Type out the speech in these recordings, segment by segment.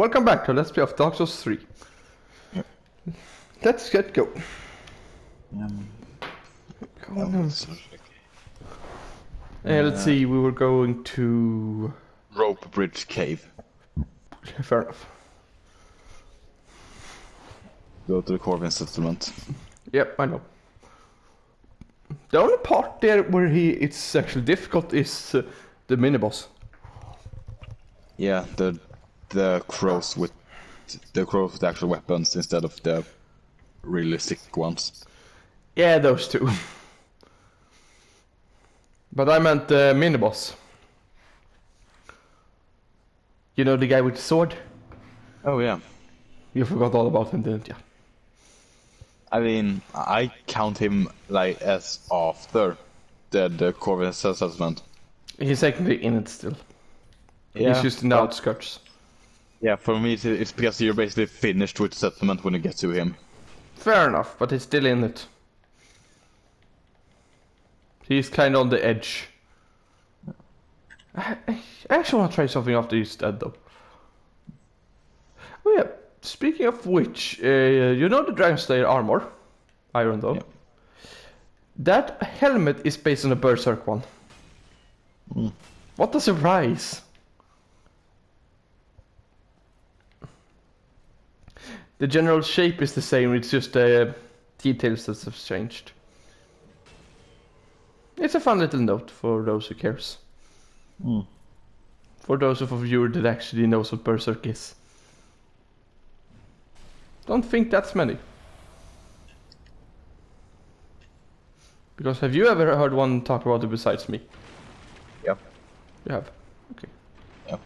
welcome back to Let's Play of Dark Souls 3. Let's get go. Let's see, we were going to... Rope Bridge Cave. Fair enough. Go to the Corvin settlement. Yep, I know. The only part there where it's actually difficult is the mini-boss. Yeah, the crows with the actual weapons instead of the really sick ones. Yeah, those two. But I meant the mini-boss. You know the guy with the sword? Oh yeah. You forgot all about him, didn't you? I mean, I count him like as after the Corvin settlement. He's technically in it still. Yeah, He's just in the outskirts. Yeah, for me it's because you're basically finished with the settlement when you get to him. Fair enough, but he's still in it. He's kind of on the edge. I actually want to try something after he's dead, though. Oh yeah, speaking of which, you know the Dragon Slayer armor? Iron, though. Yeah. That helmet is based on a Berserk one. Mm. What a surprise! The general shape is the same, it's just the details that have changed. It's a fun little note for those who cares. Mm. For those of a viewer that actually knows what Berserk is. Don't think that's many. Because have you ever heard one talk about it besides me? Yeah. You have? Okay. Yeah.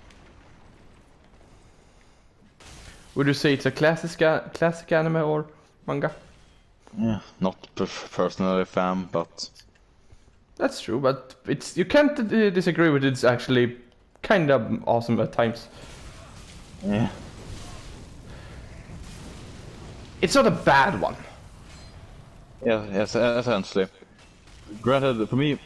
Would you say it's a classic anime or manga? Yeah, not personally a fan, but... That's true, but you can't disagree with it. It's actually kind of awesome at times. Yeah. It's not a bad one. Yeah, yes, essentially. Granted, for me,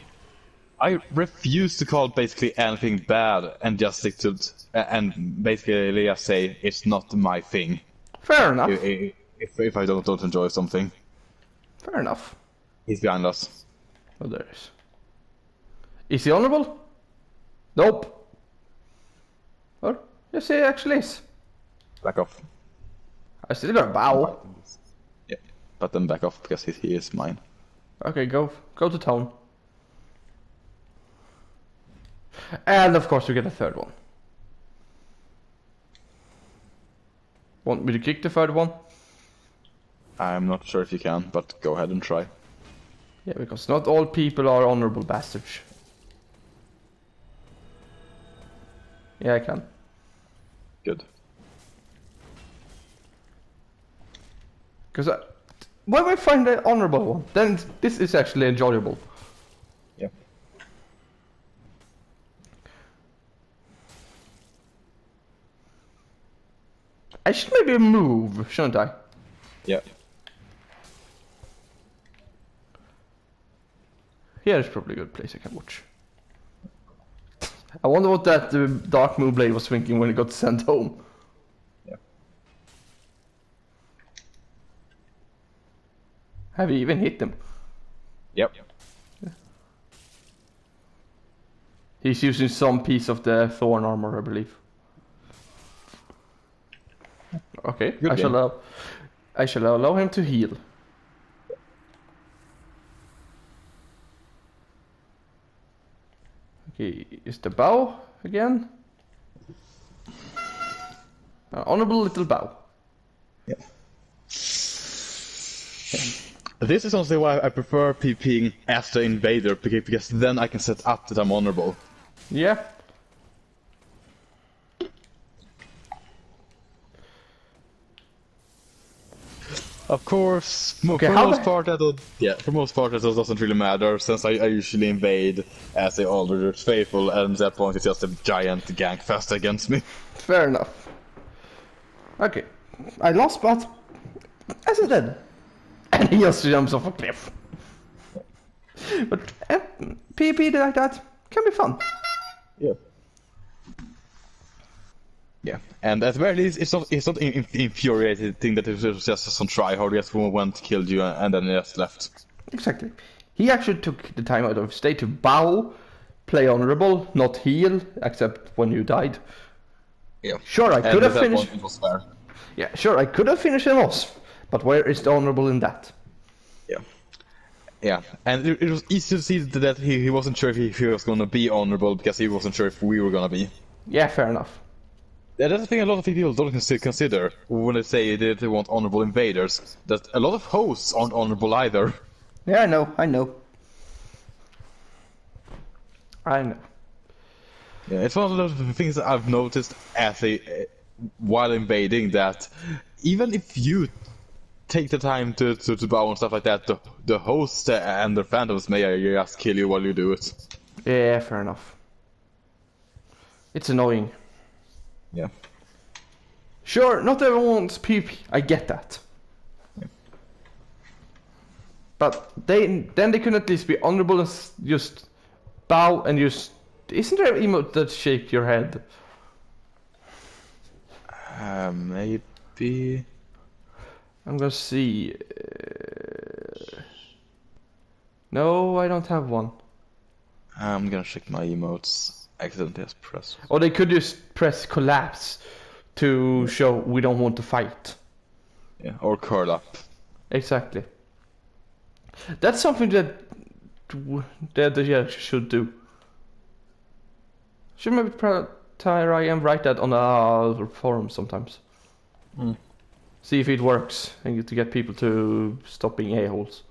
I refuse to call basically anything bad and just stick to and basically just say it's not my thing. Fair enough. If I don't enjoy something. Fair enough. He's behind us. Oh, there is. Is he honorable? Nope. Or yes, he actually is. Back off. I still got a bow. Yeah, but then back off because he is mine. Okay, go to town. And of course we get a third one. Want me to kick the third one? I'm not sure if you can, but go ahead and try. Yeah, because not all people are honorable bastards. Yeah, I can. Good. Because when we find the honorable one, then this is actually enjoyable. Yeah. I should maybe move, shouldn't I? Yeah. Here is probably a good place I can watch. I wonder what that Dark Moonblade was thinking when it got sent home. Yeah. Have you even hit him? Yep. He's using some piece of the thorn armor, I believe. Okay, Good I shall allow him to heal. Okay, is the bow again? Honorable little bow. Yeah. This is honestly why I prefer PPing as the invader, because then I can set up that I'm honorable. Yeah. Of course, Okay, for most part that doesn't really matter, since I usually invade as the older faithful, and at that point it's just a giant gank fest against me. Fair enough. Okay, I lost, but as I said, and he just jumps off a cliff. But PvP like that can be fun. Yeah. Yeah, and at the very least, it's not infuriating that it was just some tryhard just went, killed you, and then just left. Exactly. He actually took the time out of his day to bow, play honorable, not heal, except when you died. Yeah. Sure, I could have finished. It was fair. Yeah, sure, I could have finished him off, but where is the honorable in that? Yeah. Yeah, and it was easy to see that he wasn't sure if he was gonna be honorable because he wasn't sure if we were gonna be. Yeah, fair enough. Yeah, that's the thing a lot of people don't consider when they say that they want honorable invaders. That a lot of hosts aren't honorable either. Yeah, I know. I know. Yeah, it's one of those things that I've noticed as while invading that even if you take the time to bow and stuff like that, the hosts and their phantoms may just kill you while you do it. Yeah, fair enough. It's annoying. Yeah. Sure, not everyone wants PP. I get that. Yeah. But then they can at least be honorable and just bow and just. Isn't there an emote that shake your head? Maybe. I'm gonna see. No, I don't have one. I'm gonna check my emotes. Accidentally just press. Or they could just press collapse to show we don't want to fight. Yeah, or curl up. Exactly. That's something that yeah, should do. Should maybe try and write that on a forum sometimes. Mm. See if it works and to get people to stop being a-holes.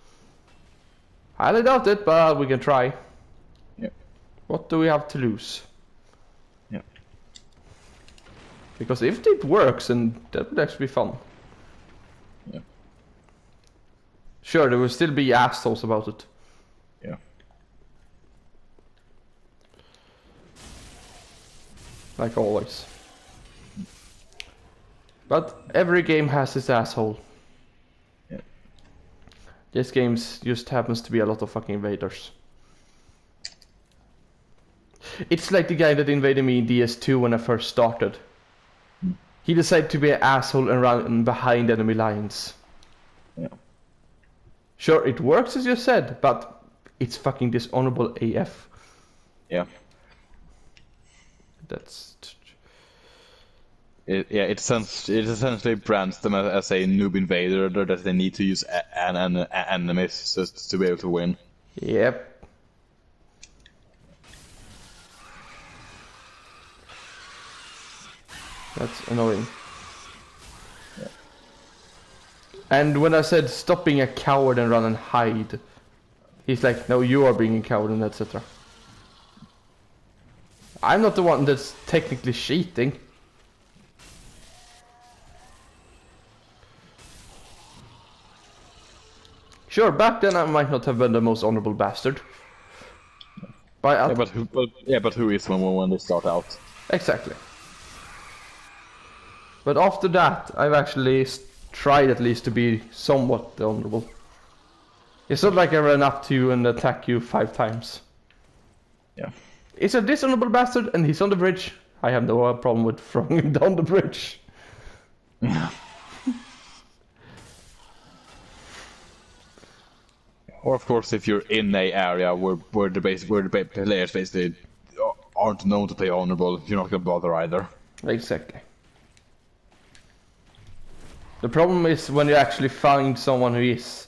Highly doubt it, but we can try. Yeah. What do we have to lose? Yeah. Because if it works, then that would actually be fun. Yeah. Sure, there will still be assholes about it. Yeah. Like always. But every game has its asshole. Yeah. This game just happens to be a lot of fucking invaders. It's like the guy that invaded me in DS2 when I first started. He decided to be an asshole and run behind enemy lines. Yeah. Sure, it works as you said, but it's fucking dishonorable AF. Yeah. That's... It essentially brands them as a noob invader that they need to use an enemies to be able to win. Yep. That's annoying. Yeah. And when I said stop being a coward and run and hide, he's like, no, you are being a coward and etc. I'm not the one that's technically cheating. Sure, back then I might not have been the most honorable bastard. But who is when they start out? Exactly. But after that, I've actually tried at least to be somewhat honorable. It's not like I ran up to you and attack you 5 times. Yeah. It's a dishonorable bastard and he's on the bridge. I have no problem with throwing him down the bridge. Yeah. Or of course, if you're in a area where the players basically aren't known to play honorable, you're not gonna bother either. Exactly. The problem is when you actually find someone who is.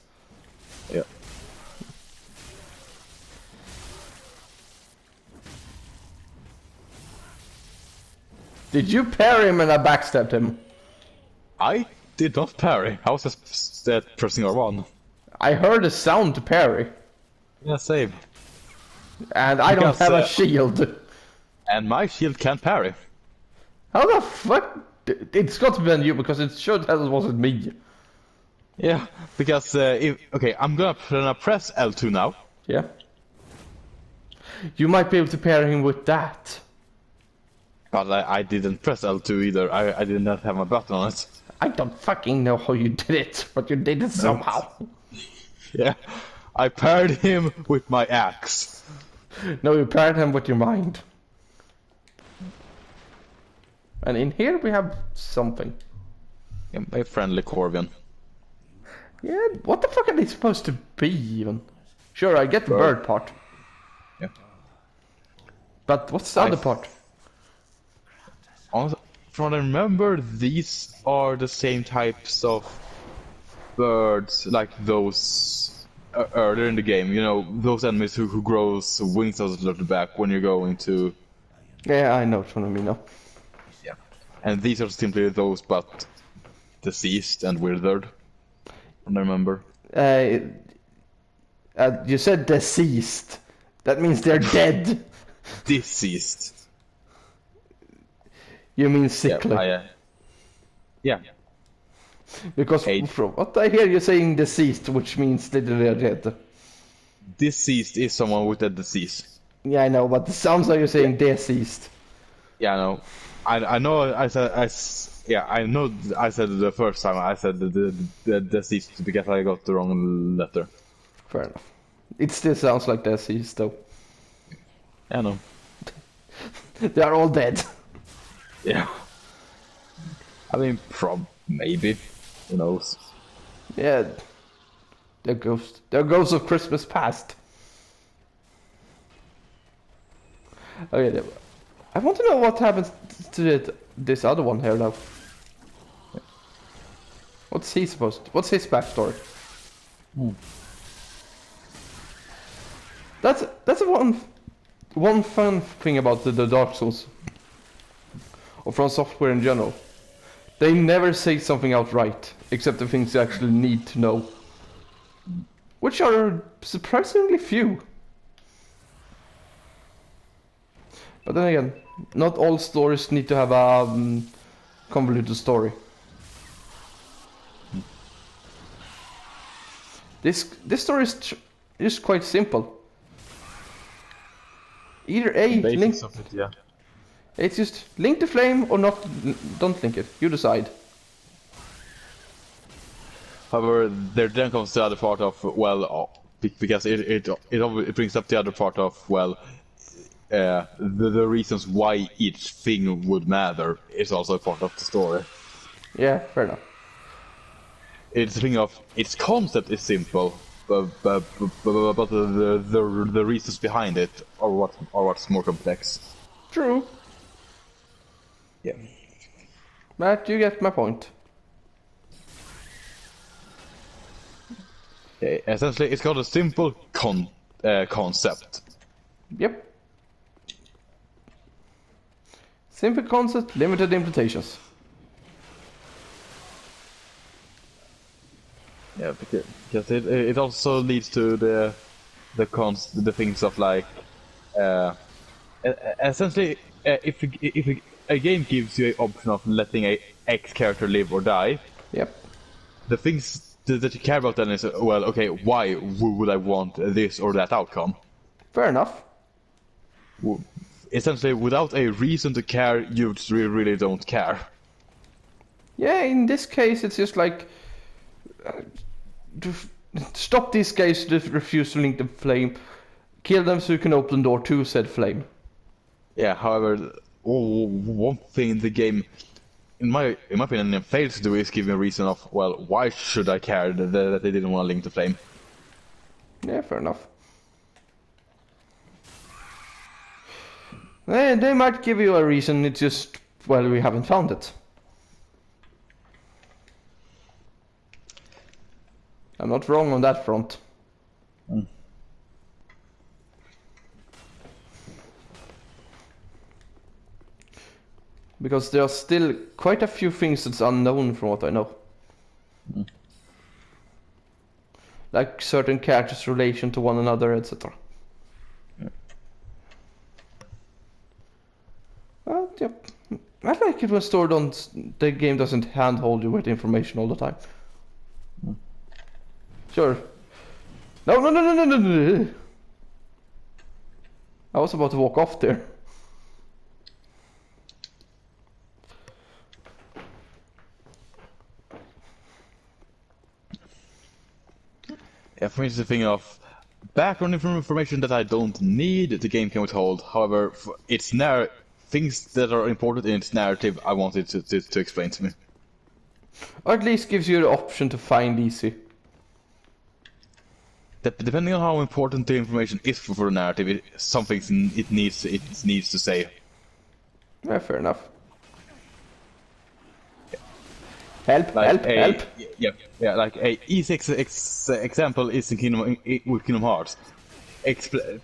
Yeah. Did you parry him and I backstabbed him? I did not parry. I was just pressing R1. I heard a sound to parry. Yeah, same. And I don't Because, have a shield. And my shield can't parry. How the fuck? It's got to be on you because it sure as it wasn't me. Yeah, because I'm gonna press L2 now. Yeah. You might be able to pair him with that. But I didn't press L2 either. I did not have my button on it. I don't fucking know how you did it, but you did it somehow. Yeah, I paired him with my axe. No, you paired him with your mind. And in here we have something. Yeah, a friendly Corvian. Yeah, what the fuck are they supposed to be even? Sure, I get the bird part. Yeah. But what's the other part? Also, from what I remember, these are the same types of birds like those earlier in the game. You know, those enemies who grows wings out of the back when you're going to. Yeah, I know what you mean now. Yeah. And these are simply those, but deceased and withered. I remember. You said deceased. That means they're dead. Deceased. You mean sickly. Yeah. Because from what I hear, you're saying deceased, which means that they're dead. Deceased is someone with a disease. Yeah, I know, but it sounds like you're saying deceased. Yeah, I know. I know. I know. I said it the first time. I said the deceased because I got the wrong letter. Fair enough. It still sounds like deceased, though. I know. They are all dead. Yeah. I mean, maybe. Who knows? Yeah. They're ghosts. They're ghosts of Christmas past. Okay, I want to know what happens to this other one here now. What's his backstory? That's one fun thing about the Dark Souls, or From Software in general. They never say something outright, except the things you actually need to know, which are surprisingly few. But then again, not all stories need to have a convoluted story. This story is quite simple. Either link. Of it, yeah. It's just link the flame or not. Don't link it. You decide. However, there then comes the other part of because it brings up the other part of the reasons why each thing would matter is also a part of the story. Yeah, fair enough. It's a thing of its concept is simple, but the reasons behind it are what's more complex. True. Yeah. But you get my point. Essentially, it's got a simple concept. Yep. Simple concept, limited implementations. Yeah, because it also leads to the things of like essentially if a game gives you an option of letting a X character live or die. Yep. The things that you care about then is okay, why would I want this or that outcome? Fair enough. Essentially, without a reason to care, you really don't care. Yeah, in this case, it's just like stop these guys that refuse to link the flame, kill them so you can open the door to said flame. Yeah. However, one thing the game, in my opinion, fails to do is give me a reason of why should I care that they didn't want to link the flame. Yeah, fair enough. They might give you a reason, it's just, we haven't found it. I'm not wrong on that front. Because there are still quite a few things that's unknown from what I know. Like certain characters' relation to one another, etc. Yep. I like it when the game doesn't handhold you with information all the time. Sure. No. I was about to walk off there. Yeah, for me it's the thing of background information that I don't need, the game can withhold. However, it's things that are important in its narrative. I want it to explain to me. Or at least gives you the option to find easy. Depending on how important the information is for the narrative, some things it needs to say. Yeah, fair enough. Help, Like help. Yeah. Like a easy example is in with Kingdom Hearts,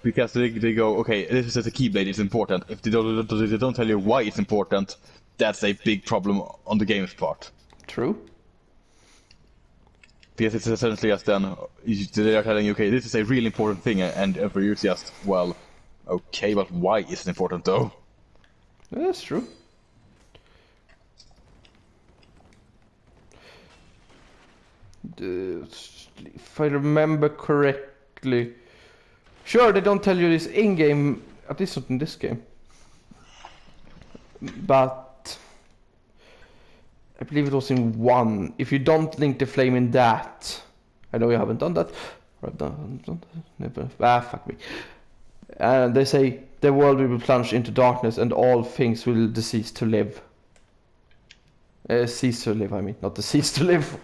because they go, okay, this is a Keyblade, it's important. If they don't tell you why it's important, that's a big problem on the game's part. True. Because it's essentially just then they are telling you, okay, this is a really important thing, and for you it's just, well, okay, but why is it important though? That's true. If I remember correctly, sure they don't tell you this in-game, at least not in this game, but I believe it was in 1. If you don't link the flame in that, I know you haven't done that. Never. Fuck me. And they say the world will be plunged into darkness and all things will cease to live. Cease to live, I mean, not cease to live.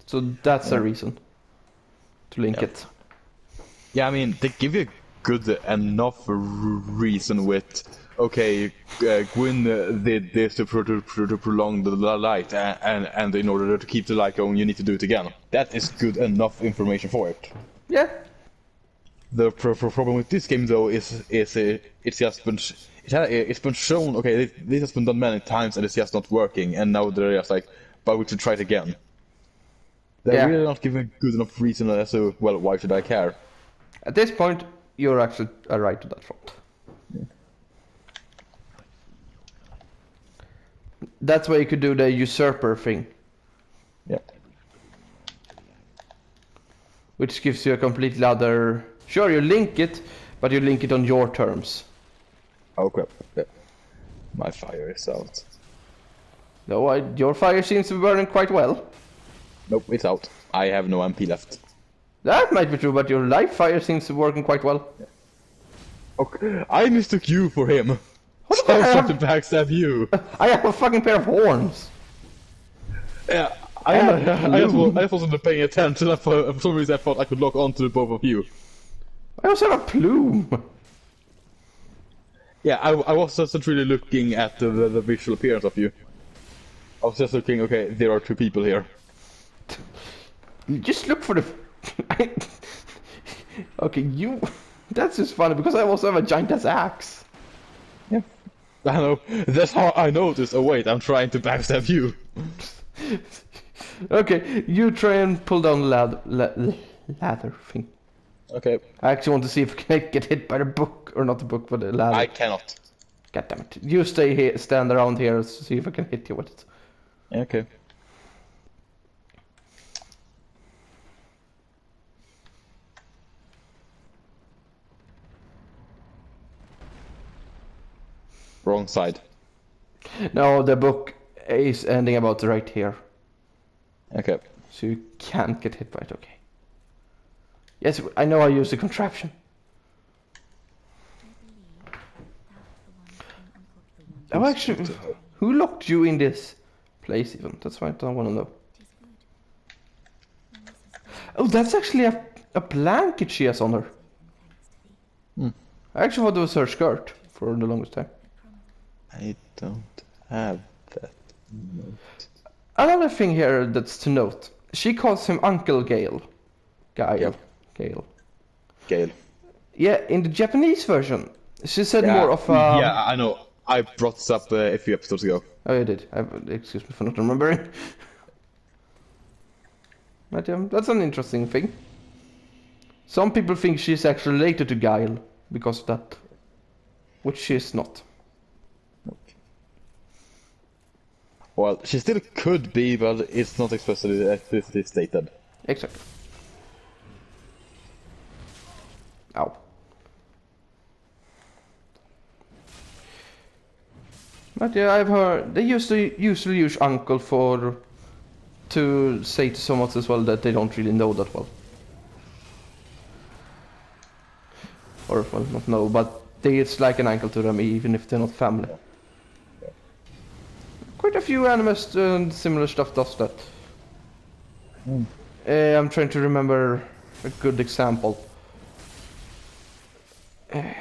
So that's a reason to link it. Yeah, I mean, they give you a good enough reason with, okay, Gwyn did this to prolong the light, and in order to keep the light going, you need to do it again. That is good enough information for it. Yeah. The problem with this game, though, is it's just been it's been shown. Okay, this has been done many times, and it's just not working. And now they're just like, but we should try it again. They're really not giving a good enough reason as to, well, why should I care? At this point, you're actually right to that front. Yeah. That's why you could do the usurper thing. Yeah. Which gives you a completely other... Sure, you link it, but you link it on your terms. Oh crap. Yeah. My fire is out. No, your fire seems to be burning quite well. Nope, it's out. I have no MP left. That might be true, but your live fire seems to be working quite well. Yeah. Okay, I mistook you for him. What So I was trying to backstab you. I have a fucking pair of horns. Yeah, I wasn't paying attention. For some reason I thought I could lock onto the both of you. I also have a plume. Yeah, I was just really looking at the visual appearance of you. I was just looking, okay, there are two people here. Just look for the... Okay, you... That's just funny, because I also have a giant-ass axe. Yeah. I know, that's how I noticed. Oh wait, I'm trying to backstab you. Okay, you try and pull down the ladder thing. Okay. I actually want to see if I can get hit by the book, or not the book, but the ladder. I cannot. God damn it. You stay here, stand around here, to see if I can hit you with it. Okay. Wrong side. No, the book is ending about right here. Okay. So you can't get hit by it, okay. Yes, I know I used the contraption. Oh, actually, who locked you in this place even? That's why I don't want to know. Oh, that's actually a blanket she has on her. I actually thought it was her skirt for the longest time. I don't have that note. Another thing here that's to note. She calls him Uncle Gale. Gale. Gale. Yeah, in the Japanese version, she said more of a... Yeah, I know. I brought this up a few episodes ago. Oh, you did. Excuse me for not remembering. But that's an interesting thing. Some people think she's actually related to Guile because of that. Which she is not. Well, she still could be, but it's not explicitly stated. Exactly. Ow. But yeah, I've heard they usually use uncle to say to someone as well that they don't really know that well. Or well, not know, but it's like an uncle to them, even if they're not family. Quite a few animes and similar stuff does that. I'm trying to remember a good example. I'm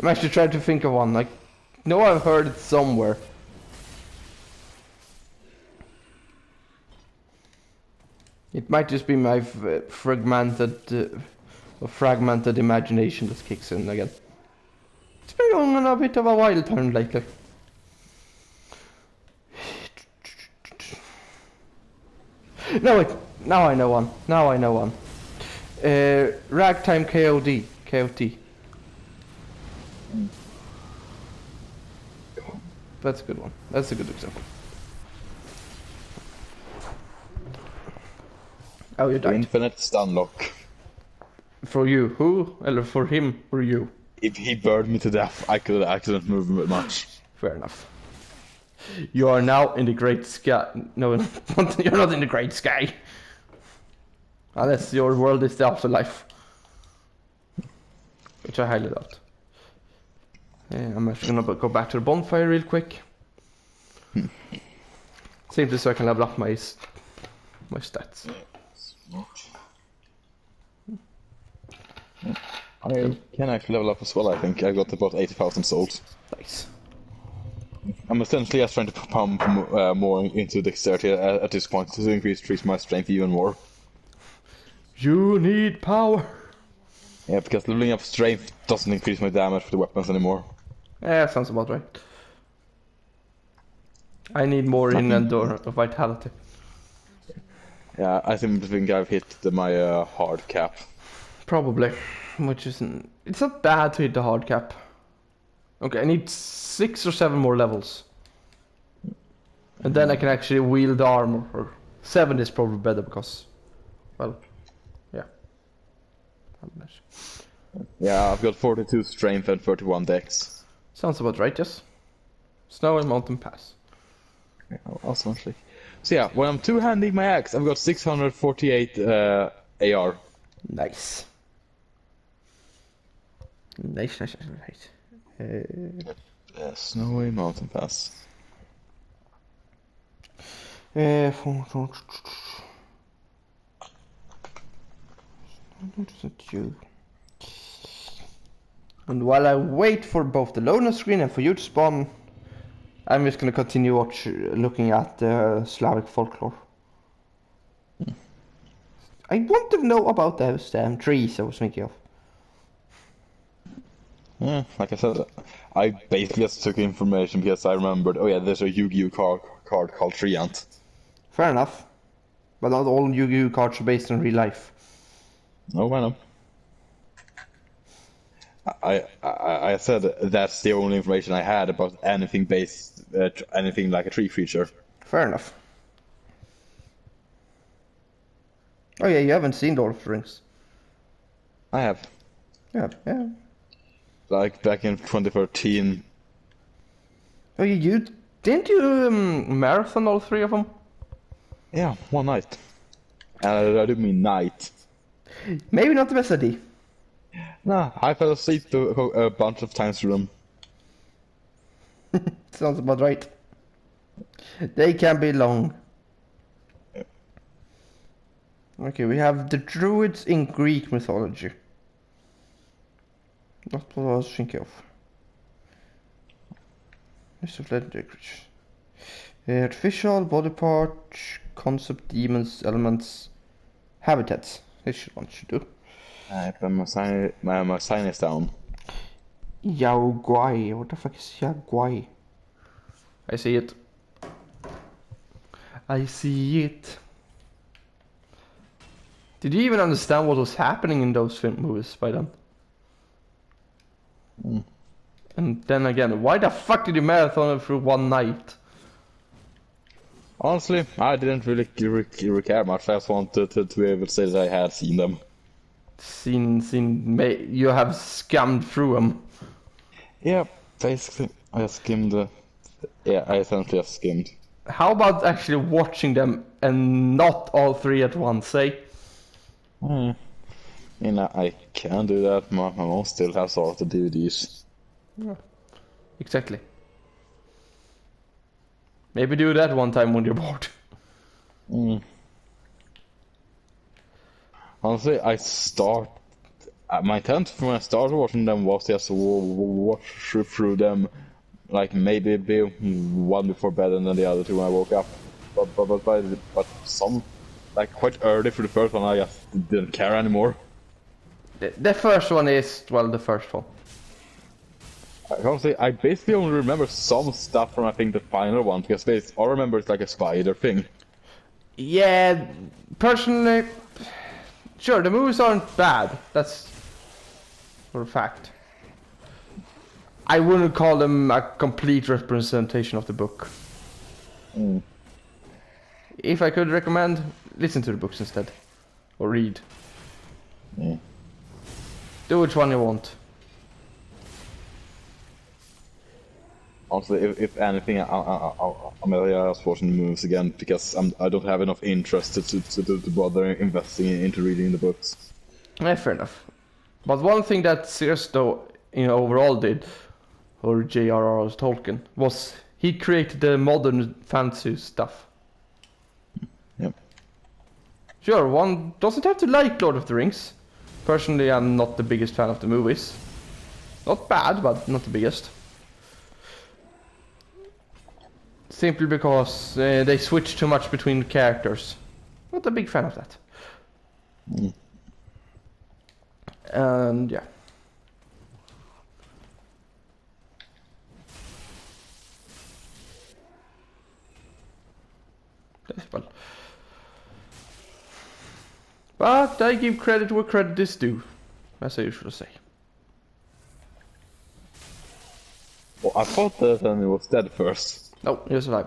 actually trying to think of one. Like, no, I've heard it somewhere. It might just be my fragmented imagination that kicks in again. It's been going on a bit of a wild turn lately. No, wait. Now I know one. Ragtime KOD. KOT. That's a good one. That's a good example. Oh, you died. Infinite stun lock. For you, who? Or for him, or you? If he burned me to death, I couldn't move much. Fair enough. You are now in the great sky. No, you're not in the great sky. Unless your world is the afterlife. Which I highly doubt. I'm actually gonna go back to the bonfire real quick. Simply so I can level up my stats. I can actually level up as well, I think. I got about 80,000 souls. Nice. I'm essentially just trying to pump more into dexterity at this point to increase my strength even more. You need power. Yeah, because leveling up strength doesn't increase my damage for the weapons anymore. Yeah, sounds about right. I need more indoor vitality. Yeah, I simply think I've hit my hard cap. Probably, which isn't. It's not bad to hit the hard cap. Okay, I need 6 or 7 more levels, and then I can actually wield armor. Or 7 is probably better because, well, yeah. Yeah, I've got 42 strength and 31 dex. Sounds about right, yes. Snow and Mountain Pass. Yeah, awesome, actually. So yeah, when I'm two-handing my axe, I've got 648 AR. Nice. Nice. Snowy Mountain Pass. You. And while I wait for both the loader screen and for you to spawn, I'm just gonna continue looking at Slavic folklore. I want to know about those trees I was thinking of. Yeah, like I said, I basically just took information because I remembered, oh yeah, there's a Yu-Gi-Oh card called Treant. Fair enough. But not all Yu-Gi-Oh cards are based on real life. Oh, I know. I said that's the only information I had about anything based, anything like a tree creature. Fair enough. Oh yeah, you haven't seen Lord of the Rings. I have. Yeah. Like back in 2013. Oh, you didn't you marathon all 3 of them? Yeah, one night. And I do mean night. Maybe not the best idea. Nah, I fell asleep a bunch of times through them. Sounds about right. They can be long. Okay, we have the Druids in Greek mythology. Not what I was thinking of. List of legendary creatures. Artificial, body part, concept, demons, elements, habitats. This one should do. I put my sign is down. Yaoguai. What the fuck is Yaoguai? I see it. I see it. Did you even understand what was happening in those film movies by then? And then again, why the fuck did you marathon it through one night? Honestly, I didn't really care much. I just wanted to be able to say that I had seen them. You have scammed through them. Yeah, basically, I just skimmed I essentially just skimmed. How about actually watching them and not all 3 at once, eh? And I can do that. My mom still has all of the DVDs. Exactly. Maybe do that one time when you're bored. Honestly, my intent when I started watching them was just to watch through them, like maybe be one before bed and then the other two when I woke up. But some, like quite early for the first one, I just didn't care anymore. The first one is, well, the first one. Honestly, I basically only remember some stuff from I think the final one because all I remember is like a spider thing. Yeah, personally, sure, the movies aren't bad. That's for a fact. I wouldn't call them a complete representation of the book. If I could recommend, listen to the books instead. Or read. Do which one you want. Honestly, if anything, I'm just watching the movies again because I don't have enough interest to bother investing into reading the books. Yeah, fair enough. But one thing that Sears, though, overall did, or J.R.R. Tolkien, was he created the modern fantasy stuff. Yep. Sure, one doesn't have to like Lord of the Rings. Personally, I'm not the biggest fan of the movies. Not bad, but not the biggest. Simply because they switch too much between characters. Not a big fan of that. And yeah. Well. But I give credit where credit is due, as I usually say. Well, I thought that enemy was dead first. No, he's alive.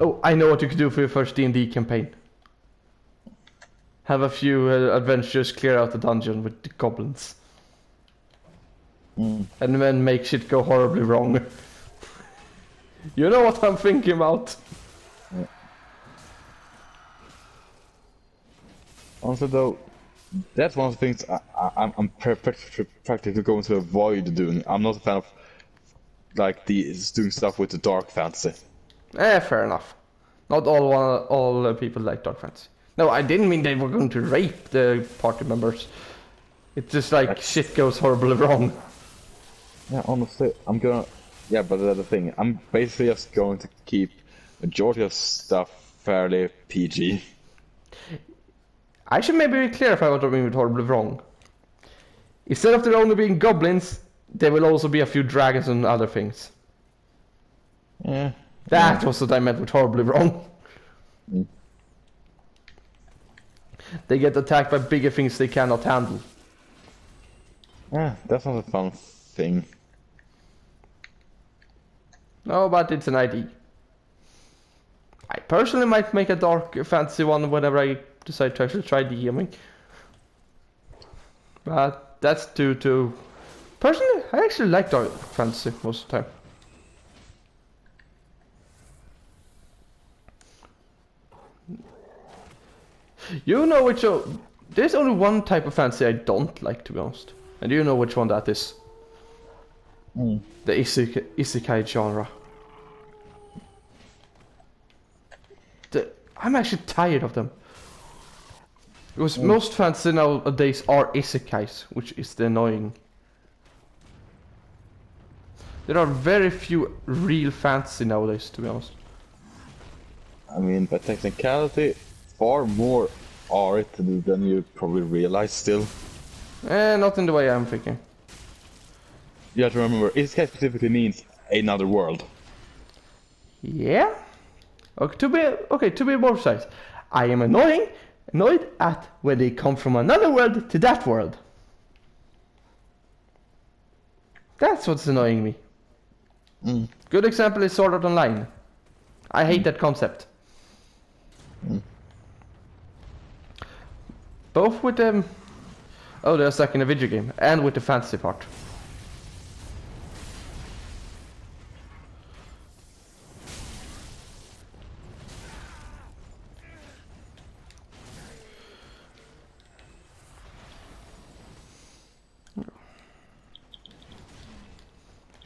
Oh, I know what you could do for your first D&D campaign. Have a few adventures clear out the dungeon with the goblins. And then make shit go horribly wrong. You know what I'm thinking about. Yeah. Also, though, that's one of the things I'm practically going to avoid doing. I'm not a fan of like doing stuff with the dark fantasy. Fair enough. Not all people like dark fantasy. No, I didn't mean they were going to rape the party members. It's just like shit goes horribly wrong. Yeah, honestly, I'm gonna. Yeah, but that's the thing. I'm basically just going to keep majority of stuff fairly PG. I should maybe clarify what I mean with horribly wrong. Instead of there only being goblins, there will also be a few dragons and other things. Yeah. That was what I meant with horribly wrong. They get attacked by bigger things they cannot handle. Yeah, that's not a fun thing. No, but it's an idea. I personally might make a dark fantasy one whenever I decide to actually try DMing. But that's due to... Personally, I actually like dark fantasy most of the time. You know which... There's only one type of fantasy I don't like, to be honest. And you know which one that is. The isekai genre. I'm actually tired of them. Because most fantasy nowadays are isekais, which is the annoying. There are very few real fantasy nowadays, to be honest. I mean, by technicality, far more are it than you probably realize still. Not in the way I'm thinking. You have to remember, isekai specifically means another world. Yeah? Okay, to be more precise, I am annoyed at when they come from another world to that world. That's what's annoying me. Good example is Sword Art Online. I hate that concept. Both with them. Oh, they're stuck in a video game, and with the fantasy part.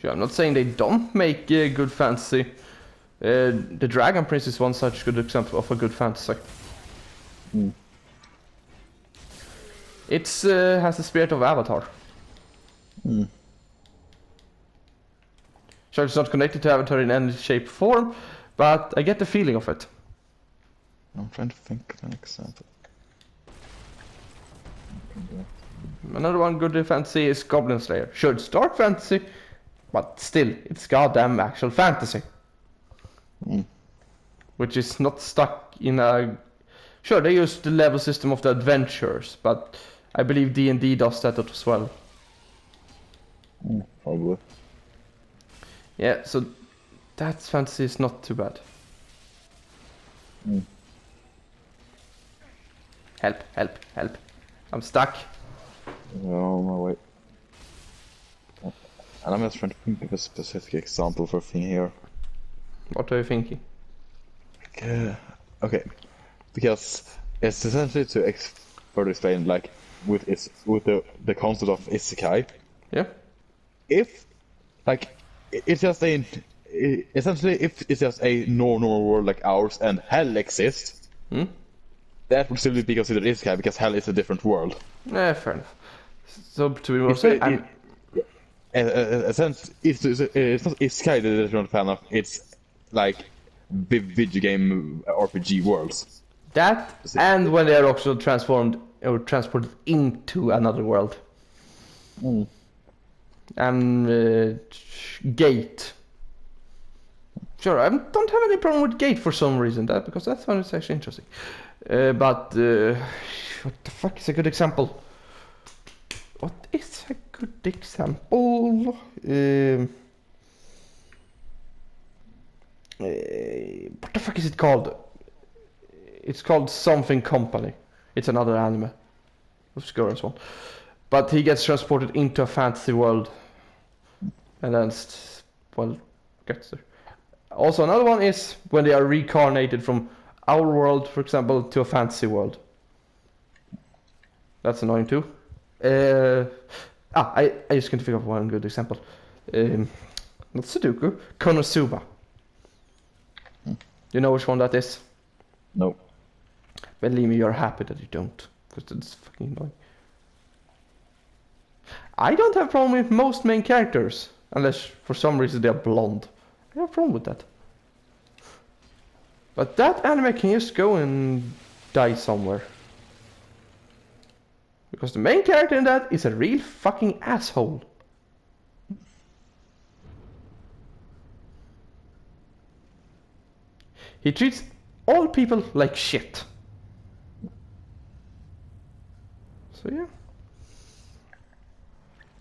Sure, I'm not saying they don't make good fantasy. The Dragon Prince is one such good example of a good fantasy. Mm. It's has the spirit of Avatar. Mm. Sure, it's not connected to Avatar in any shape or form, but I get the feeling of it. I'm trying to think of an example. Another one good fantasy is Goblin Slayer. Sure, it's dark fantasy, but still, it's goddamn actual fantasy. Mm. Which is not stuck in a... Sure, they use the level system of the adventures, but I believe D&D does that as well. Probably. Yeah, so that fantasy is not too bad. Mm. Help, help, help. I'm stuck. Oh my way. And I'm just trying to think of a specific example for a thing here. What are you thinking? Okay, because it's essentially to further explain, like with the concept of isekai. Yeah? If like it's just essentially if it's just a normal world like ours and hell exists, Hmm? that would still be considered isekai because hell is a different world. Yeah, fair enough. So to be more safe, Since it's not isekai that I'm not a fan of. It's like video game RPG worlds. that and when they are also transformed or transported into another world. Mm. And Gate. Sure, I don't have any problem with Gate for some reason, because that one is actually interesting. But what the fuck is a good example? What is a good example? What the fuck is it called? It's called Something Company. It's another anime. Obscure as well. But he gets transported into a fantasy world. And then, well, gets there. Also, another one is when they are reincarnated from our world, for example, to a fantasy world. That's annoying too. I just can't think of one good example. Not Sudoku, Konosuba. You know which one that is? No. Believe me, you're happy that you don't, because it's fucking annoying. I don't have a problem with most main characters, unless for some reason they're blonde. I have a problem with that. But that anime can just go and die somewhere. Because the main character in that is a real fucking asshole. He treats all people like shit. So yeah.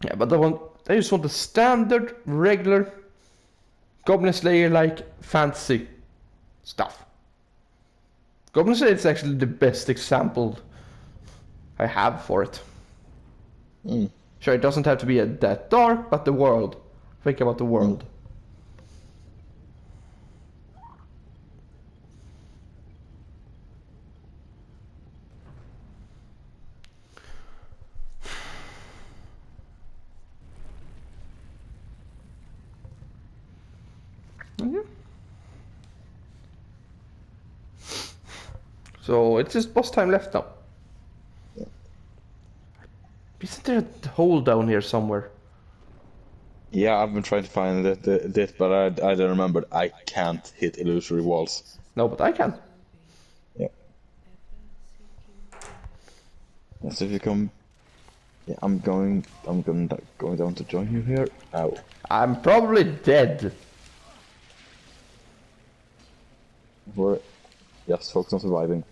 Yeah, but I just want the standard, regular Goblin Slayer like fantasy stuff. Goblin Slayer is actually the best example I have for it. Mm. Sure, it doesn't have to be that dark, but the world. Think about the world. Yeah. So it's just boss time left now. Yeah. Isn't there a hole down here somewhere? Yeah, I've been trying to find it, but I don't remember. I can't hit illusory walls. No, but I can. Yeah. So if you come, yeah, I'm going down to join you here. Ow. I'm probably dead. We're just focus on surviving.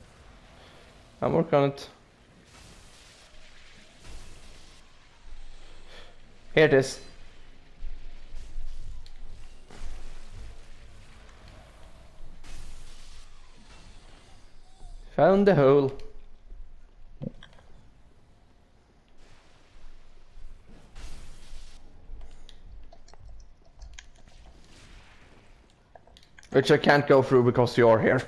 I'm working on it. Here it is. Found the hole. Which I can't go through because you're here.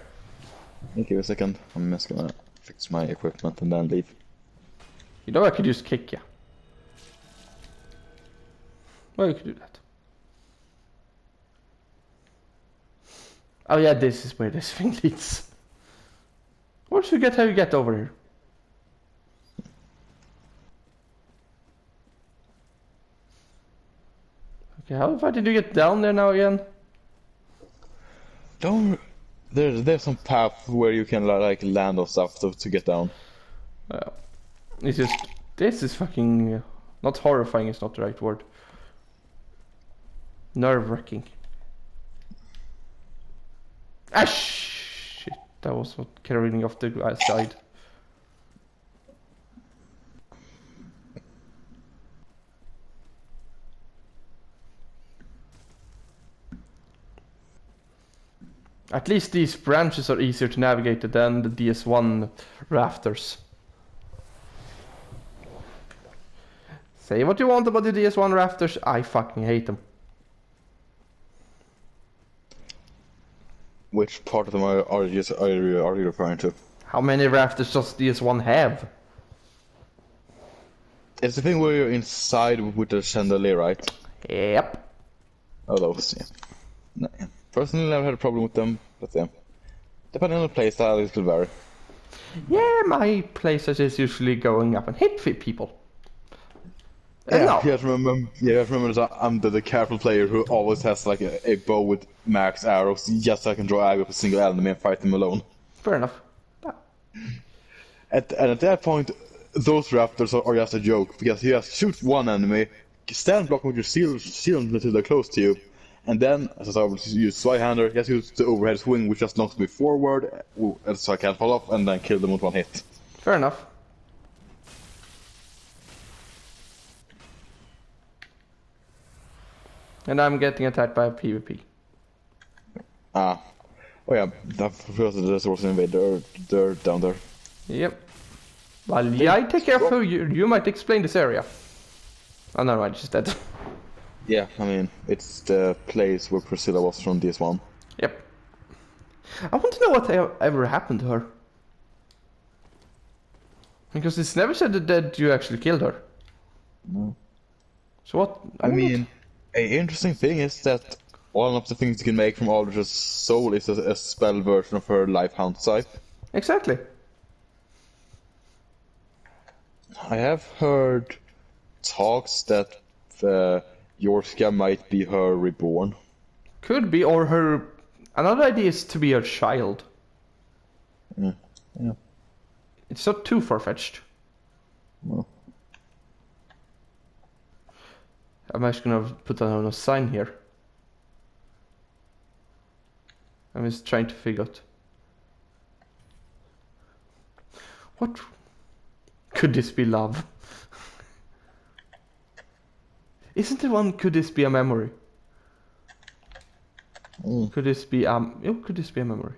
Give me a second. I'm just gonna fix my equipment and then leave. You know I could just kick you. Well, you could do that. Oh yeah, this is where this thing leads. Where should you get how you get over here? Okay, how far did you get down there now again? Don't. There's some path where you can like land on stuff to get down. It's just this is fucking not horrifying. Is not the right word. Nerve-wracking. Ah shit! That was what carrying off the side. At least these branches are easier to navigate than the DS1 rafters. Say what you want about the DS1 rafters, I fucking hate them. Which part of them are you referring to? How many rafters does DS1 have? It's the thing where you're inside with the chandelier, right? Yep. Oh, those, yeah. No, yeah. Personally, I never had a problem with them, but yeah. Depending on the playstyle, it could vary. Yeah, my playstyle is usually going up and hit people. Yeah, No. you have to remember that I'm the careful player who always has like a bow with max arrows just so I can draw aggro with a single enemy and fight them alone. Fair enough. Yeah. And at that point, those raptors are just a joke, because you just shoot one enemy, stand block with your shield until they're close to you, and then, as I would use Zweihander, just use the overhead swing, which just knocks me forward, so I can't fall off, and then kill them with one hit. Fair enough. And I'm getting attacked by a PvP. Ah. Oh yeah, that first there's also an invader. They're down there. Yep. Well, yeah, I take care of who you might explain this area. Oh, no, I just dead. Yeah, I mean, it's the place where Priscilla was from DS1. Yep. I want to know what ever happened to her. Because it's never said that you actually killed her. No. So what? I mean, an interesting thing is that one of the things you can make from Aldrich's soul is a spell version of her life hound type. Exactly. I have heard talks that Yorska might be her reborn. Could be, or her. Another idea is to be her child. Yeah. Yeah. It's not too far-fetched. Well. I'm actually gonna put on a sign here. I'm just trying to figure out. What could this be? Love? Isn't the one? Could this be a memory? Could this be could this be a memory?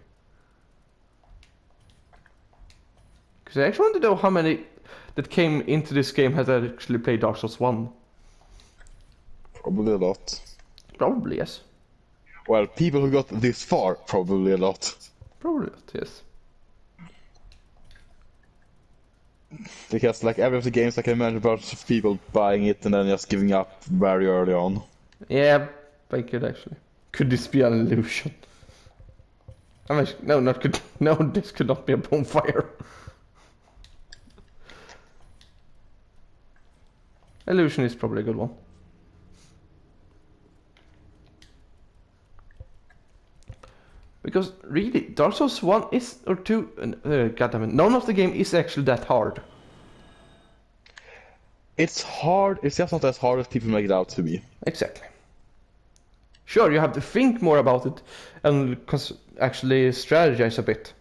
Because I actually want to know how many that came into this game has actually played Dark Souls 1. Probably a lot. Probably yes. Well, people who got this far, probably a lot. Probably not, yes. Because like every of the games I can imagine about people buying it and then just giving up very early on. Yeah, I could actually. Could this be an illusion? I'm actually, no, not could. No, this could not be a bonfire. Illusion is probably a good one. Because really, Dark Souls 1 is, or 2, goddammit, none of the game is actually that hard. It's hard, it's just not as hard as people make it out to be. Exactly. Sure, you have to think more about it and actually strategize a bit.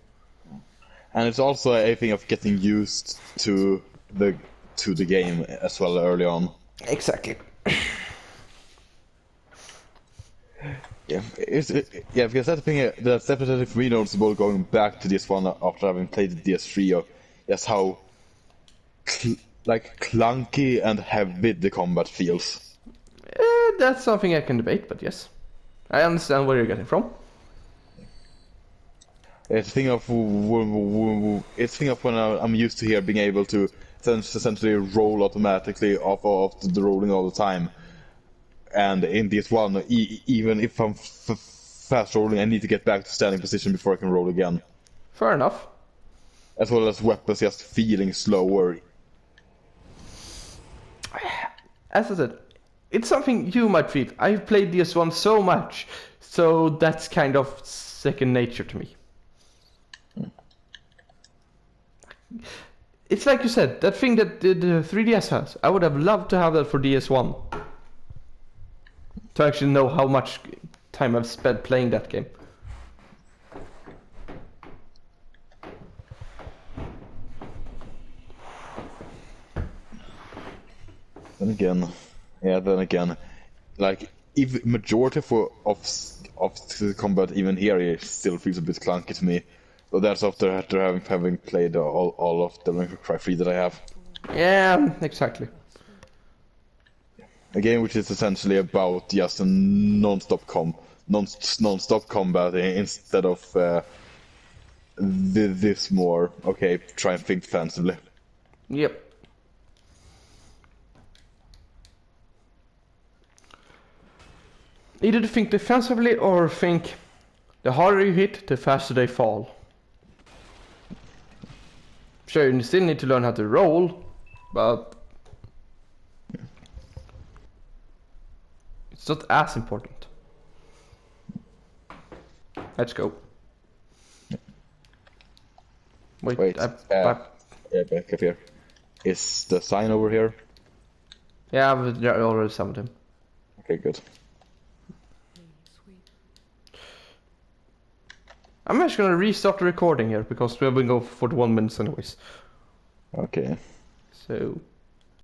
And it's also a thing of getting used to the game as well early on. Exactly. Yeah, because that's the thing that's definitely for me noticeable going back to this one after having played the DS3. Just how clunky and heavy the combat feels. That's something I can debate, but yes, I understand where you're getting from. It's a thing of when I'm used to here being able to essentially roll automatically off of the rolling all the time. And in this one, even if I'm fast rolling, I need to get back to standing position before I can roll again. Fair enough. As well as weapons just feeling slower. As I said, it's something you might feel. I've played DS1 so much, so that's kind of second nature to me. It's like you said, that thing that the 3DS has. I would have loved to have that for DS1. To actually know how much time I've spent playing that game. Then again, like if majority of the combat even here it still feels a bit clunky to me. But that's after having played all of the Devil May Cry 3 that I have. Yeah, exactly. A game which is essentially about just a non-stop combat instead of this more try and think defensively. Yep. Either to think defensively or think the harder you hit, the faster they fall. Sure, you still need to learn how to roll, but it's not as important. Let's go. Wait, yeah, back up here. Is the sign over here? yeah, I've already summoned him. Okay, good. I'm actually gonna restart the recording here because we have been going for 41 minutes anyways. Okay. So